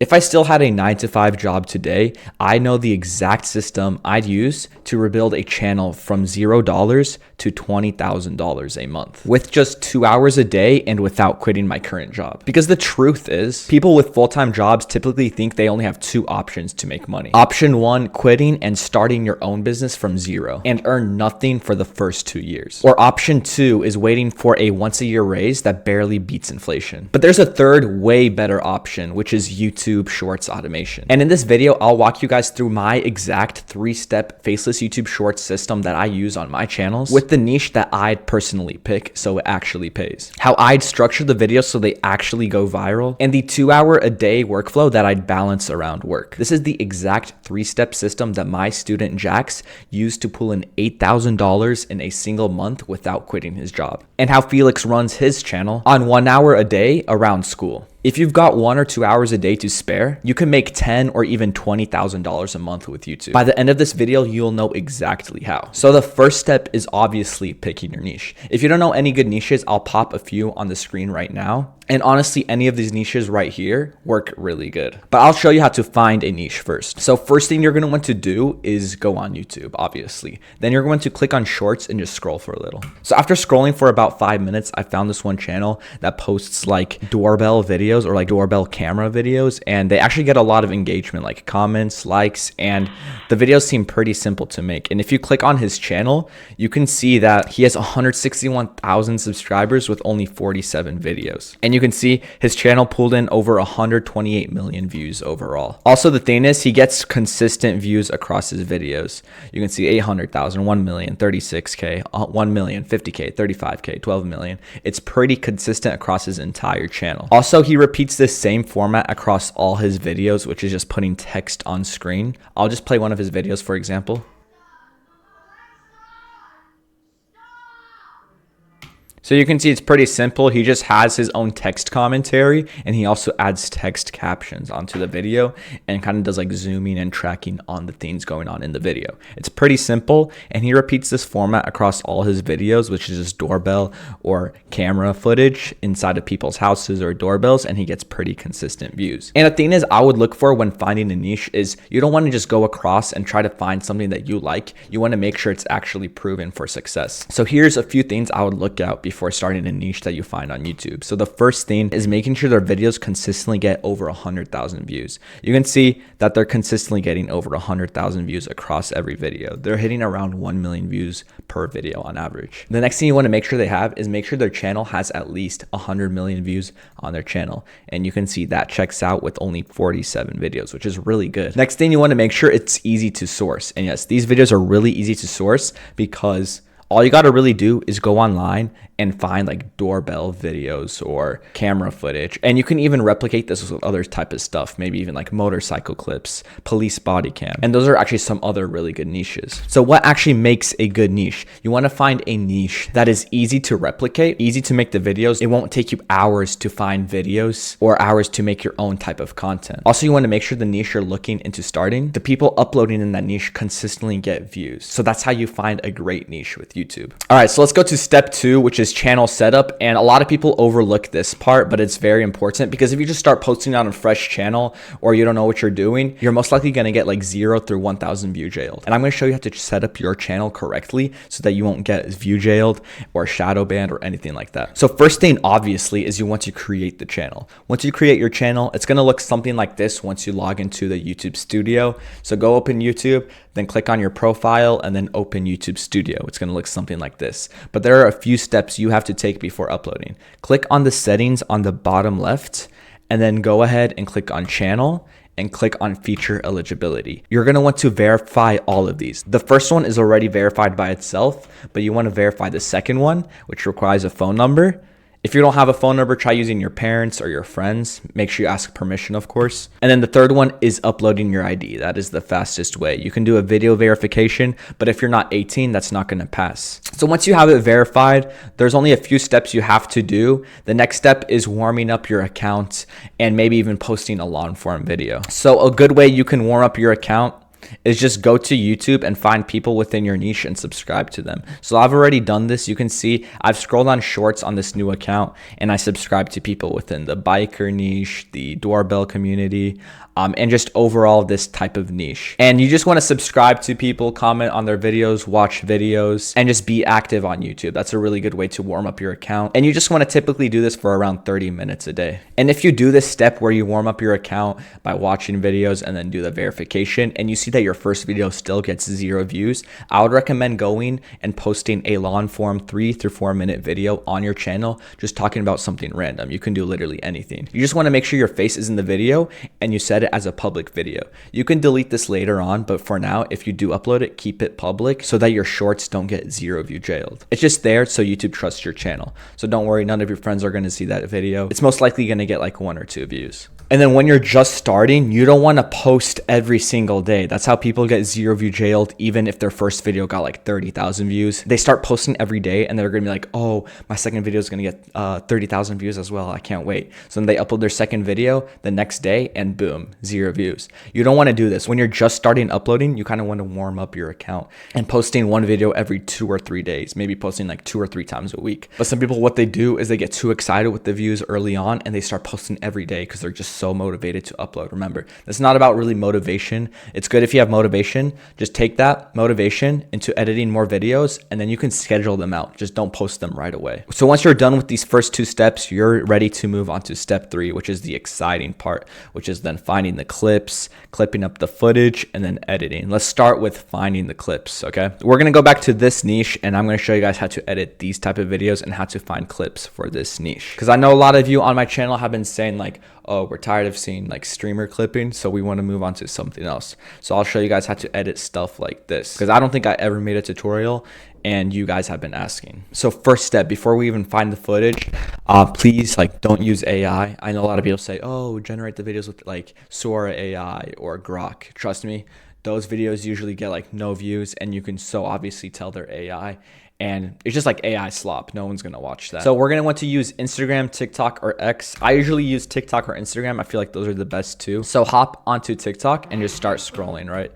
If I still had a 9 to 5 job today, I know the exact system I'd use to rebuild a channel from $0 to $20,000 a month with just 2 hours a day and without quitting my current job. Because the truth is, people with full-time jobs typically think they only have 2 options to make money. Option 1, quitting and starting your own business from zero and earn nothing for the first 2 years. Or option 2 is waiting for a once-a-year raise that barely beats inflation. But there's a third, way better option, which is YouTube Shorts automation. And in this video, I'll walk you guys through my exact 3-step faceless YouTube Shorts system that I use on my channels with the niche that I'd personally pick so it actually pays. How I'd structure the videos so they actually go viral, and the 2-hour-a-day workflow that I'd balance around work. This is the exact 3-step system that my student Jax used to pull in $8,000 in a single month without quitting his job. And how Felix runs his channel on 1 hour a day around school. If you've got 1 or 2 hours a day to spare, you can make $10,000 or even $20,000 a month with YouTube. By the end of this video, you'll know exactly how. So the first step is obviously picking your niche. If you don't know any good niches, I'll pop a few on the screen right now. And honestly, any of these niches right here work really good. But I'll show you how to find a niche first. So first thing you're going to want to do is go on YouTube, obviously. Then you're going to click on Shorts and just scroll for a little. So after scrolling for about 5 minutes, I found this one channel that posts like doorbell videos or like doorbell camera videos. And they actually get a lot of engagement, like comments, likes, and the videos seem pretty simple to make. And if you click on his channel, you can see that he has 161,000 subscribers with only 47 videos. And you can see his channel pulled in over 128 million views overall. Also, the thing is, he gets consistent views across his videos. You can see 800,000, 1 million, 36K, 1 million, 50K, 35K, 12 million. It's pretty consistent across his entire channel. Also, he repeats this same format across all his videos, which is just putting text on screen. I'll just play one of his videos, for example. So you can see it's pretty simple. He just has his own text commentary, and he also adds text captions onto the video and kind of does like zooming and tracking on the things going on in the video. It's pretty simple, and he repeats this format across all his videos, which is just doorbell or camera footage inside of people's houses or doorbells, and he gets pretty consistent views. And the thing is, I would look for when finding a niche is you don't want to just go across and try to find something that you like. You want to make sure it's actually proven for success. So here's a few things I would look out before starting a niche that you find on YouTube. So the first thing is making sure their videos consistently get over 100,000 views. You can see that they're consistently getting over 100,000 views across every video. They're hitting around 1 million views per video on average. The next thing you want to make sure they have is make sure their channel has at least 100 million views on their channel. And you can see that checks out with only 47 videos, which is really good. Next thing you want to make sure it's easy to source. And yes, these videos are really easy to source because all you got to really do is go online and find like doorbell videos or camera footage. And you can even replicate this with other type of stuff, maybe even like motorcycle clips, police body cam. And those are actually some other really good niches. So what actually makes a good niche? You want to find a niche that is easy to replicate, easy to make the videos. It won't take you hours to find videos or hours to make your own type of content. Also, you want to make sure the niche you're looking into starting, the people uploading in that niche consistently get views. So that's how you find a great niche with YouTube. All right, so let's go to step 2, which is channel setup. And a lot of people overlook this part, but it's very important because if you just start posting on a fresh channel or you don't know what you're doing, you're most likely going to get like 0 through 1,000 view jailed. And I'm going to show you how to set up your channel correctly so that you won't get view jailed or shadow banned or anything like that. So first thing, obviously, is you want to create the channel. Once you create your channel, it's going to look something like this once you log into the YouTube Studio. So go open YouTube, then click on your profile and then open YouTube Studio. It's going to look something like this. But there are a few steps you have to take before uploading. Click on the settings on the bottom left and then go ahead and click on channel and click on feature eligibility. You're going to want to verify all of these. The first one is already verified by itself, but you want to verify the second one, which requires a phone number. If you don't have a phone number, try using your parents or your friends. Make sure you ask permission, of course. And then the third one is uploading your ID. That is the fastest way. You can do a video verification, but if you're not 18, that's not going to pass. So once you have it verified, there's only a few steps you have to do. The next step is warming up your account and maybe even posting a long form video. So a good way you can warm up your account is just go to YouTube and find people within your niche and subscribe to them. So I've already done this. You can see I've scrolled on shorts on this new account and I subscribe to people within the biker niche, the doorbell community, and just overall this type of niche. And you just want to subscribe to people, comment on their videos, watch videos, and just be active on YouTube. That's a really good way to warm up your account. And you just want to typically do this for around 30 minutes a day. And if you do this step where you warm up your account by watching videos and then do the verification, and you see that your first video still gets 0 views, I would recommend going and posting a long form 3 to 4 minute video on your channel, just talking about something random. You can do literally anything. You just want to make sure your face is in the video and you set it as a public video. You can delete this later on, but for now, if you do upload it, keep it public so that your shorts don't get 0 view jailed. It's just there so YouTube trusts your channel. So don't worry, none of your friends are going to see that video. It's most likely going to get like 1 or 2 views. And then when you're just starting, you don't want to post every single day. That's how people get 0 view jailed, even if their first video got like 30,000 views. They start posting every day and they're going to be like, oh, my second video is going to get 30,000 views as well. I can't wait. So then they upload their second video the next day and boom, 0 views. You don't want to do this. When you're just starting uploading, you kind of want to warm up your account and posting 1 video every 2 or 3 days, maybe posting like 2 or 3 times a week. But some people, what they do is they get too excited with the views early on and they start posting every day because they're just so motivated to upload. Remember, it's not about really motivation. It's good if you have motivation. Just take that motivation into editing more videos and then you can schedule them out. Just don't post them right away. So once you're done with these first 2 steps, you're ready to move on to step 3, which is the exciting part, which is then finding the clips, clipping up the footage, and then editing. Let's start with finding the clips, okay? We're gonna go back to this niche and I'm gonna show you guys how to edit these type of videos and how to find clips for this niche. Because I know a lot of you on my channel have been saying like, oh, we're tired of seeing like streamer clipping, so we want to move on to something else. So I'll show you guys how to edit stuff like this, because I don't think I ever made a tutorial and you guys have been asking. So first step, before we even find the footage, please like don't use AI. I know a lot of people say, oh, generate the videos with like Sora AI or Grok. Trust me, those videos usually get like no views and you can so obviously tell they're AI. And it's just like AI slop. No one's going to watch that. So we're going to want to use Instagram, TikTok, or X. I usually use TikTok or Instagram. I feel like those are the best two. So hop onto TikTok and just start scrolling, right?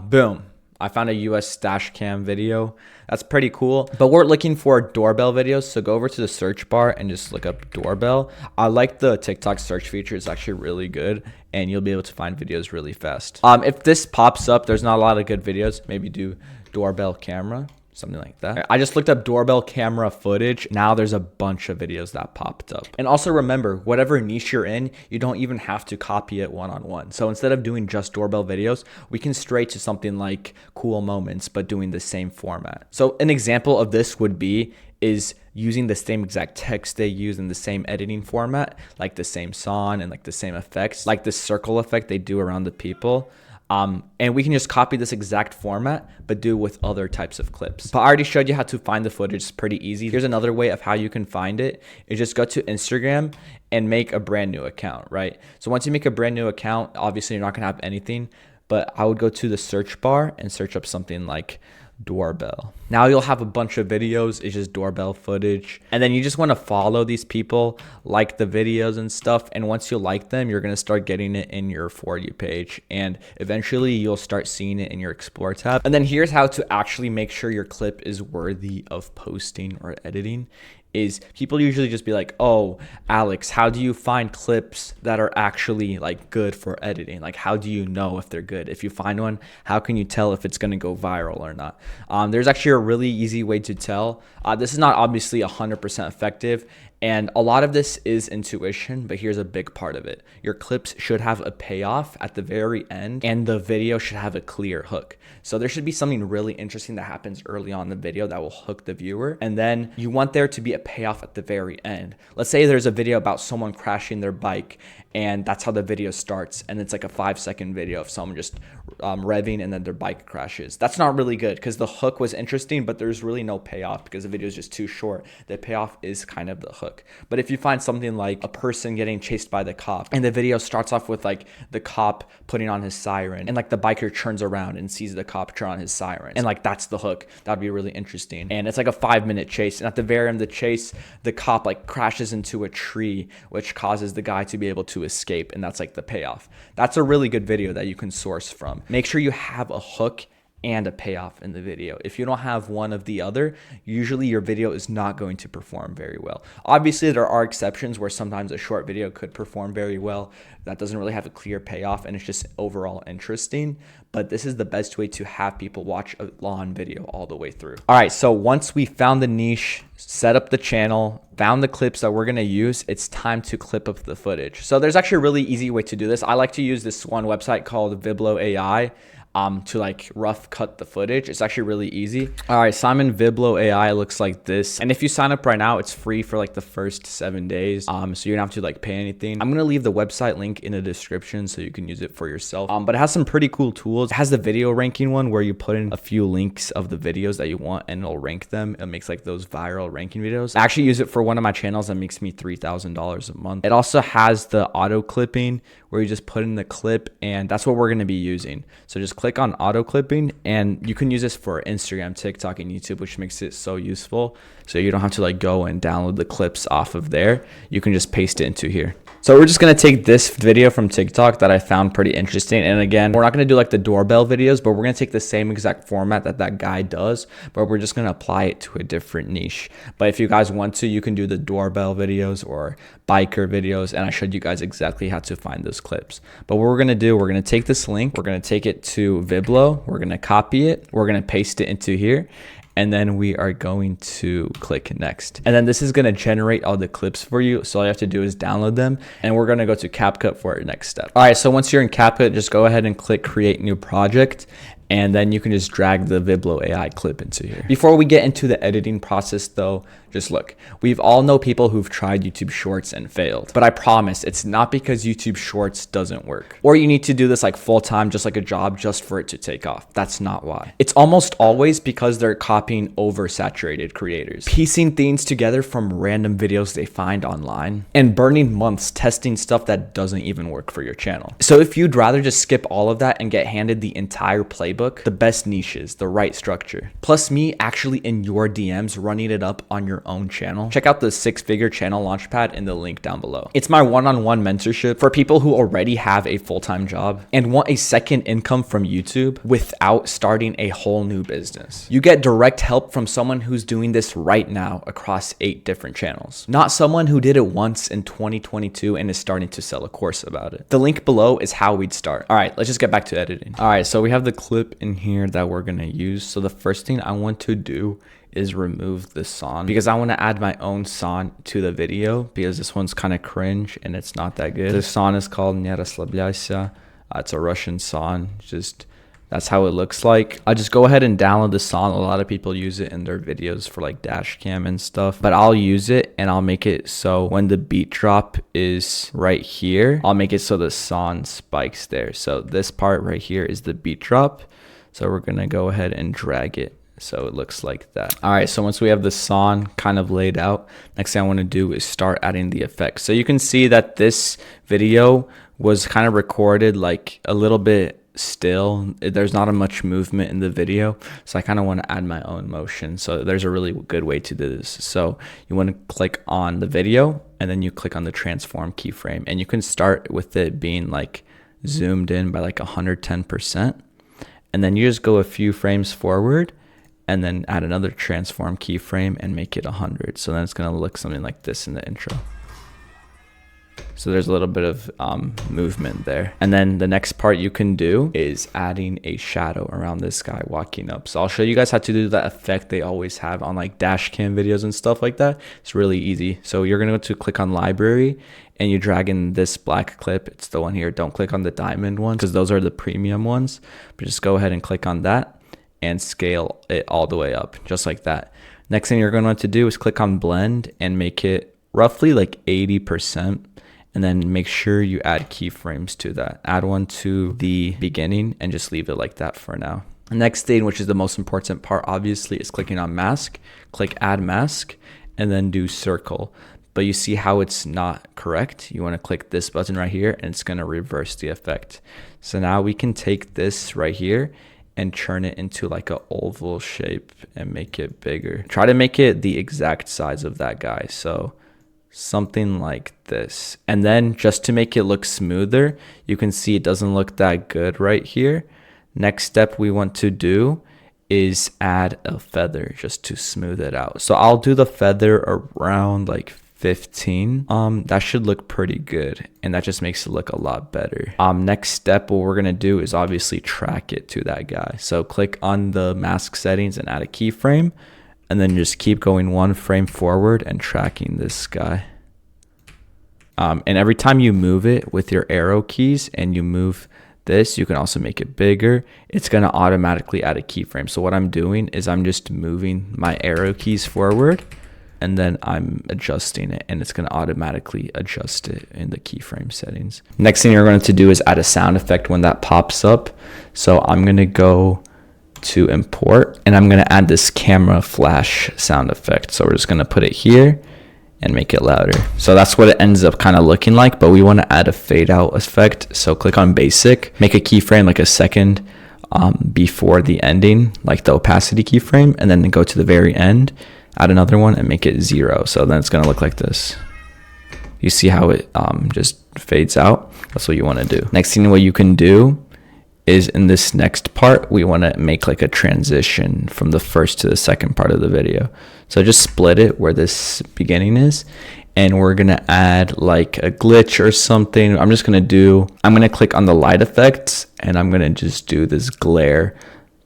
Boom. I found a US stash cam video. That's pretty cool. But we're looking for doorbell videos. So go over to the search bar and just look up doorbell. I like the TikTok search feature. It's actually really good. And you'll be able to find videos really fast. If this pops up, there's not a lot of good videos. Maybe do doorbell camera. Something like that. I just looked up doorbell camera footage. Now there's a bunch of videos that popped up. And also remember, whatever niche you're in, you don't even have to copy it one-on-one. So instead of doing just doorbell videos, we can stray to something like cool moments, but doing the same format. So an example of this would be is using the same exact text they use in the same editing format, like the same song and like the same effects, like the circle effect they do around the people. And we can just copy this exact format, but do with other types of clips. But I already showed you how to find the footage. It's pretty easy. Here's another way of how you can find it. Is just go to Instagram and make a brand new account, right? So once you make a brand new account, obviously you're not gonna have anything, but I would go to the search bar and search up something like doorbell. Now you'll have a bunch of videos. It's just doorbell footage. And then you just want to follow these people, like the videos and stuff. And once you like them, you're going to start getting it in your For You page. And eventually you'll start seeing it in your Explore tab. And then here's how to actually make sure your clip is worthy of posting or editing. Is people usually just be like, oh, Alex, how do you find clips that are actually like good for editing? Like, how do you know if they're good? If you find one, how can you tell if it's going to go viral or not? There's actually a really easy way to tell. This is not obviously 100% effective. And a lot of this is intuition, but here's a big part of it. Your clips should have a payoff at the very end, and the video should have a clear hook. So there should be something really interesting that happens early on in the video that will hook the viewer. And then you want there to be a payoff at the very end. Let's say there's a video about someone crashing their bike, and that's how the video starts. And it's like a 5-second video of someone just revving and then their bike crashes. That's not really good because the hook was interesting, but there's really no payoff because the video is just too short. The payoff is kind of the hook. hook. But if you find something like a person getting chased by the cop and the video starts off with like the cop putting on his siren and like the biker turns around and sees the cop turn on his siren and like that's the hook, that'd be really interesting. And it's like a 5-minute chase, and at the very end of the chase, the cop like crashes into a tree, which causes the guy to be able to escape, and that's like the payoff. That's a really good video that you can source from. Make sure you have a hook and a payoff in the video. If you don't have one of the other, usually your video is not going to perform very well. Obviously, there are exceptions where sometimes a short video could perform very well. That doesn't really have a clear payoff and it's just overall interesting. But this is the best way to have people watch a long video all the way through. All right, so once we found the niche, set up the channel, found the clips that we're gonna use, it's time to clip up the footage. So there's actually a really easy way to do this. I like to use this one website called Viblo AI. To like rough cut the footage. It's actually really easy. All right, Simon Viblo AI looks like this. And if you sign up right now, it's free for like the first 7 days. So you don't have to like pay anything. I'm gonna leave the website link in the description so you can use it for yourself. But it has some pretty cool tools. It has the video ranking one where you put in a few links of the videos that you want and it'll rank them. It makes like those viral ranking videos. I actually use it for one of my channels that makes me $3,000 a month. It also has the auto clipping where you just put in the clip, and that's what we're gonna be using. So just click on auto clipping, and you can use this for Instagram, TikTok, and YouTube, which makes it so useful. So you don't have to like go and download the clips off of there. You can just paste it into here. So we're just gonna take this video from TikTok that I found pretty interesting. And again, we're not gonna do like the doorbell videos, but we're gonna take the same exact format that that guy does, but we're just gonna apply it to a different niche. But if you guys want to, you can do the doorbell videos or biker videos, and I showed you guys exactly how to find those clips. But what we're gonna do, we're gonna take this link, we're gonna take it to Viblo, we're gonna copy it, we're gonna paste it into here, and then we are going to click next. And then this is gonna generate all the clips for you. So all you have to do is download them, and we're gonna go to CapCut for our next step. All right, so once you're in CapCut, just go ahead and click create new project, and then you can just drag the Viblo AI clip into here. Before we get into the editing process though, just look, we've all know people who've tried YouTube Shorts and failed, but I promise it's not because YouTube Shorts doesn't work, or you need to do this like full time, just like a job, just for it to take off. That's not why. It's almost always because they're copying oversaturated creators, piecing things together from random videos they find online, and burning months testing stuff that doesn't even work for your channel. So if you'd rather just skip all of that and get handed the entire playbook, the best niches, the right structure, plus me actually in your DMs running it up on your own channel, check out the 6-figure channel launchpad in the link down below. It's my one-on-one mentorship for people who already have a full-time job and want a second income from YouTube without starting a whole new business. You get direct help from someone who's doing this right now across 8 different channels, not someone who did it once in 2022 and is starting to sell a course about it. The link below is how we'd start. All right, let's just get back to editing. All right, so we have the clip in here that we're gonna use. So the first thing I want to do is remove the song, because I want to add my own song to the video, because this one's kind of cringe and it's not that good. This song is called Не расслабляйся. It's a Russian song. Just that's how it looks like. I just go ahead and download the song. A lot of people use it in their videos for like dash cam and stuff, but I'll use it and I'll make it so when the beat drop is right here, I'll make it so the song spikes there. So this part right here is the beat drop. So we're gonna go ahead and drag it so it looks like that. All right, so once we have the song kind of laid out, next thing I want to do is start adding the effects. So you can see that this video was kind of recorded like a little bit still. There's not much movement in the video, so I kind of want to add my own motion. So there's a really good way to do this. So you want to click on the video, and then you click on the transform keyframe, and you can start with it being like zoomed in by like 110%, and then you just go a few frames forward and then add another transform keyframe and make it 100. So then it's going to look something like this in the intro. So there's a little bit of movement there. And then the next part you can do is adding a shadow around this guy walking up. So I'll show you guys how to do that effect they always have on like dash cam videos and stuff like that. It's really easy. So you're going to go to click on library, and you drag in this black clip. It's the one here. Don't click on the diamond one because those are the premium ones, but just go ahead and click on that and scale it all the way up, just like that. Next thing you're going to want to do is click on blend and make it roughly like 80%, and then make sure you add keyframes to that. Add one to the beginning and just leave it like that for now. The next thing, which is the most important part, obviously, is clicking on mask. Click add mask and then do circle. but you see how it's not correct? You want to click this button right here and it's going to reverse the effect. So now we can take this right here and turn it into like an oval shape and make it bigger. Try to make it the exact size of that guy. So something like this. And then just to make it look smoother, you can see it doesn't look that good right here. Next step we want to do is add a feather just to smooth it out. So I'll do the feather around like 15. That should look pretty good, and that just makes it look a lot better. Next step, what we're gonna do is obviously track it to that guy. So click on the mask settings and add a keyframe, and then just keep going one frame forward and tracking this guy. And every time you move it with your arrow keys and you move this, you can also make it bigger. It's going to automatically add a keyframe. So what I'm doing is I'm just moving my arrow keys forward and then I'm adjusting it, and it's going to automatically adjust it in the keyframe settings. Next thing you're going to do is add a sound effect when that pops up. So I'm going to go to import and I'm going to add this camera flash sound effect. So we're just going to put it here and make it louder. So that's what it ends up kind of looking like, but we want to add a fade out effect. So click on basic, make a keyframe like a second before the ending, like the opacity keyframe, and then go to the very end, add another one and make it 0. So then it's going to look like this. You see how it just fades out? That's what you want to do. Next thing what you can do is in this next part, we want to make like a transition from the first to the second part of the video. So just split it where this beginning is, and we're going to add like a glitch or something. I'm going to click on the light effects and I'm going to just do this glare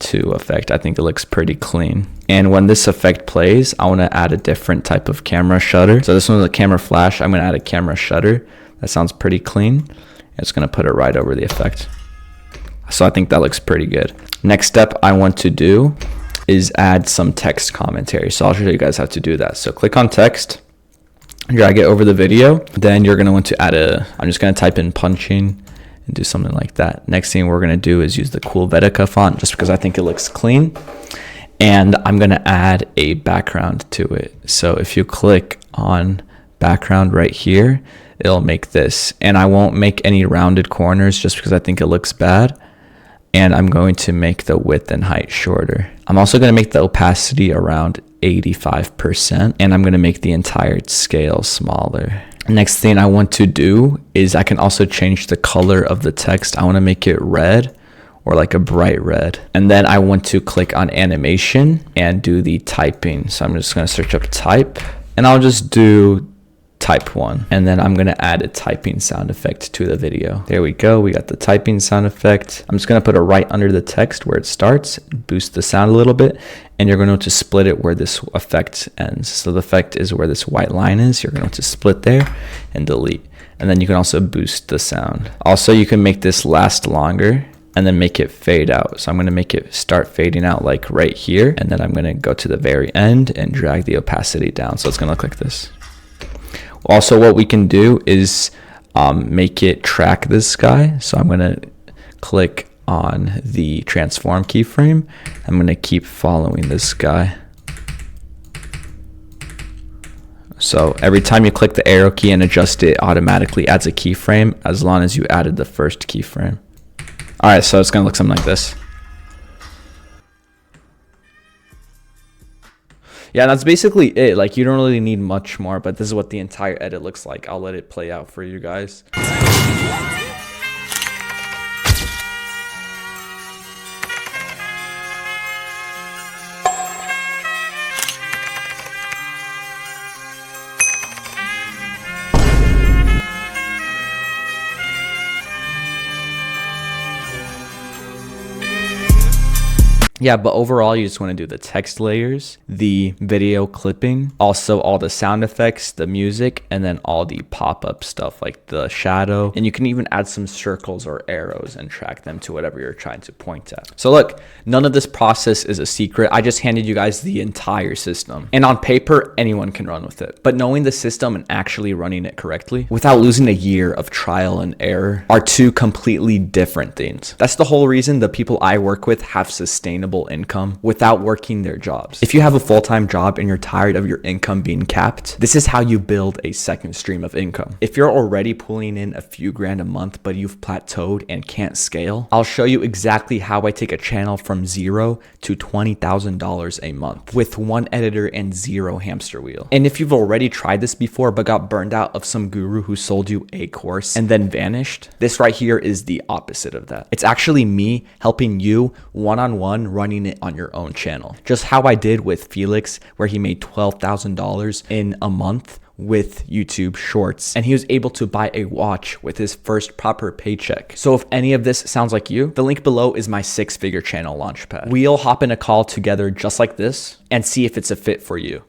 to effect. I think it looks pretty clean. And when this effect plays, I want to add a different type of camera shutter. So this one's a camera flash. I'm going to add a camera shutter. That sounds pretty clean. It's going to put it right over the effect. So I think that looks pretty good. Next step I want to do is add some text commentary. So I'll show you guys how to do that. So click on text, drag it over the video. Then you're going to want to add I'm just going to type in punching and do something like that. Next thing we're going to do is use the cool Vetica font just because I think it looks clean. And I'm going to add a background to it. So if you click on background right here, it'll make this. And I won't make any rounded corners just because I think it looks bad. And I'm going to make the width and height shorter. I'm also going to make the opacity around 85%, and I'm going to make the entire scale smaller. Next thing I want to do is I can also change the color of the text. I want to make it red or like a bright red. And then I want to click on animation and do the typing. So I'm just going to search up type, and I'll just do type 1, and then I'm going to add a typing sound effect to the video. There we go. We got the typing sound effect. I'm just going to put it right under the text where it starts, boost the sound a little bit, and you're going to split it where this effect ends. So the effect is where this white line is. You're going to split there and delete. And then you can also boost the sound. Also, you can make this last longer and then make it fade out. So I'm going to make it start fading out like right here, and then I'm going to go to the very end and drag the opacity down. So it's going to look like this. Also, what we can do is make it track this guy. So I'm going to click on the transform keyframe. I'm going to keep following this guy. So every time you click the arrow key and adjust it, automatically adds a keyframe as long as you added the first keyframe. All right, so it's going to look something like this. Yeah, that's basically it. Like, you don't really need much more, but this is what the entire edit looks like. I'll let it play out for you guys. Yeah, but overall, you just want to do the text layers, the video clipping, also all the sound effects, the music, and then all the pop-up stuff like the shadow. And you can even add some circles or arrows and track them to whatever you're trying to point at. So look, none of this process is a secret. I just handed you guys the entire system. And on paper, anyone can run with it. But knowing the system and actually running it correctly without losing a year of trial and error are two completely different things. That's the whole reason the people I work with have sustainable sustainable income without working their jobs. If you have a full-time job and you're tired of your income being capped, this is how you build a second stream of income. If you're already pulling in a few grand a month, but you've plateaued and can't scale, I'll show you exactly how I take a channel from $0 to $20,000 a month with one editor and zero hamster wheel. And if you've already tried this before but got burned out of some guru who sold you a course and then vanished, this right here is the opposite of that. It's actually me helping you one-on-one running it on your own channel. Just how I did with Felix, where he made $12,000 in a month with YouTube Shorts, and he was able to buy a watch with his first proper paycheck. So if any of this sounds like you, the link below is my 6-figure channel launchpad. We'll hop in a call together just like this and see if it's a fit for you.